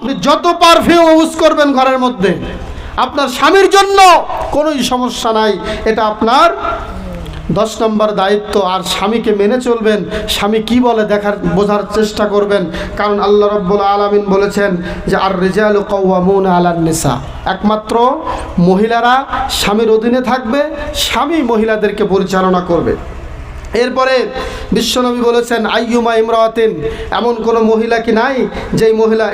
আপনি যত perfume use করবেন ঘরের মধ্যে, আপনার স্বামীর জন্য কোনোই সমস্যা নাই, এটা আপনার 10 নম্বর দায়িত্ব। আর স্বামীকে মেনে চলবেন, স্বামী কি বলে বোঝার চেষ্টা করবেন, কারণ আল্লাহ রাব্বুল আলামিন বলেছেন যে আর রিজালু কাওয়ামুনা আলান নিসা, একমাত্র মহিলারা স্বামীর অধীনে থাকবে, স্বামী মহিলাদেরকে পরিচালনা করবে। এরপরে বিশ্বনবী বলেছেন আইয়ুমা ইমরাতিন, এমন কোনো মহিলা কি নাই যেই মহিলা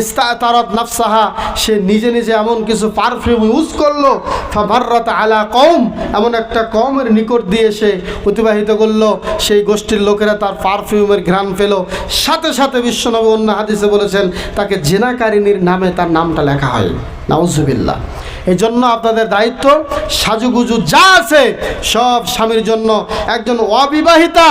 ইস্তাতারাত নাফসাহা, সে নিজে নিজে এমন কিছু পারফিউম ইউজ করলো, ফাবাররাত আলা কওম, এমন একটা কওমের নিকট দিয়ে সে অতিবাহিত করলো, সেই গোষ্ঠীর লোকেরা তার পারফিউমের ঘ্রাণ পেল, সাথে সাথে বিশ্বনবী অন্য হাদিসে বলেছেন তাকে জিনাকারিনীর নামে তার নামটা লেখা হয়। নাউজুবিল্লাহ। এই জন্য আপনাদের দায়িত্ব, সাজুগুজু যা আছে সব স্বামীর জন্য। একজন অবিবাহিতা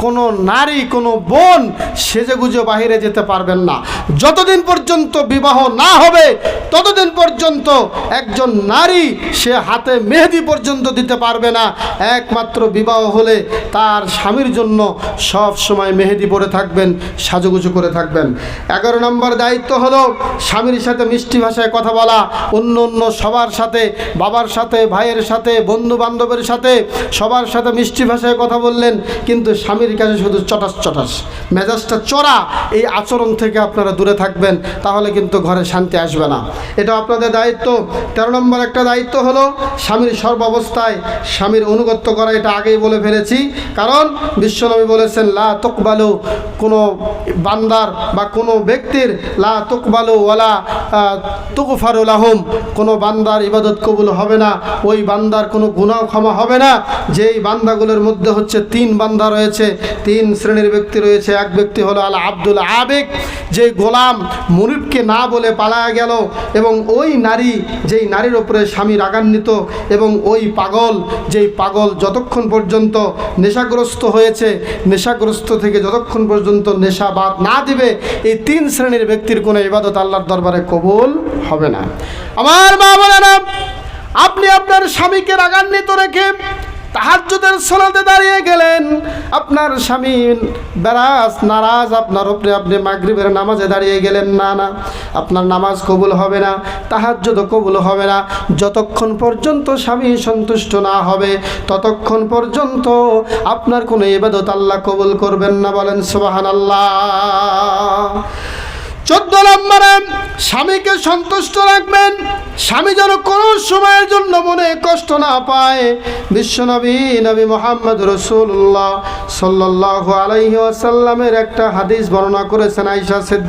কোনো নারী, কোনো বোন সেজেগুজে বাহিরে যেতে পারবেন না। যতদিন পর্যন্ত বিবাহ না হবে ততদিন পর্যন্ত একজন নারী সে হাতে মেহেদি পর্যন্ত দিতে পারবে না। একমাত্র বিবাহ হলে তার স্বামীর জন্য সব সময় মেহেদি পরে থাকবেন, সাজুগুজু করে থাকবেন। 11 নম্বর দায়িত্ব হলো স্বামীর সাথে মিষ্টি ভাষায় কথা বলা। অন্য সবার সাথে, বাবার সাথে, ভাইয়ের সাথে, বন্ধু বান্ধবের সাথে, সবার সাথে মিষ্টি ভাষায় কথা বললেন, কিন্তু স্বামীর কাছে শুধু চটাস মেজাজটা চড়া, এই আচরণ থেকে আপনারা দূরে থাকবেন, তাহলে কিন্তু ঘরে শান্তি আসবে না। এটা আপনাদের দায়িত্ব। 13 নম্বর একটা দায়িত্ব হলো স্বামীর সর্বাবস্থায় স্বামীর অনুগত্য করা। এটা আগেই বলে ফেলেছি, কারণ বিশ্বনবী বলেছেন লা তুকবালু, কোনো বান্দার বা কোনো ব্যক্তির লা তুকবালু ওয়ালা তুগফারু লাহুম, কোনো বান্দার ইবাদত কবুল হবে না, ওই বান্দার কোনো গুনাহ ক্ষমা হবে না। যেই বান্দাগুলোর মধ্যে হচ্ছে 3 বান্দা রয়েছে, 3 শ্রেণীর ব্যক্তি রয়েছে। এক ব্যক্তি হলো আল আব্দুল আবেক, যে গোলাম মুনিবকে না বলে পালায়া গেল, এবং ওই নারী যেই নারীর উপরে স্বামী রাগান্বিত, এবং ওই পাগল যেই পাগল যতক্ষণ পর্যন্ত নেশাগ্রস্ত হয়েছে, নেশাগ্রস্ত থেকে যতক্ষণ পর্যন্ত নেশা বাদ না দিবে, এই 3 শ্রেণীর ব্যক্তির কোনো ইবাদত আল্লাহর দরবারে কবুল হবে না। আমার মা বোনেরা, আপনি আপনার স্বামীকে রাগান্বিত রেখে তাহাজ্জুদের সালাতে দাঁড়িয়ে গেলেন, আপনার স্বামী নারাজ আপনার উপরে, আপনি মাগরিবের নামাজে দাঁড়িয়ে গেলেন, না আপনার নামাজ কবুল হবে না, তাহাজ্জুদও কবুল হবে না। যতক্ষণ পর্যন্ত স্বামী সন্তুষ্ট না হবে ততক্ষণ পর্যন্ত আপনার কোনো ইবাদত আল্লাহ কবুল করবেন না। বলেন সুবহানাল্লাহ। 14 নম্বরে স্বামীকে সন্তুষ্ট রাখবেন, স্বামী যেন কোনো সময়ের জন্য মনে কষ্ট না পায়। বিশ্বনবী নবী মুহাম্মদ রাসূলুল্লাহ সাল্লাল্লাহু আলাইহি ওয়াসাল্লামের একটা হাদিস বর্ণনা করেছেন আয়েশা সিদ্দিকা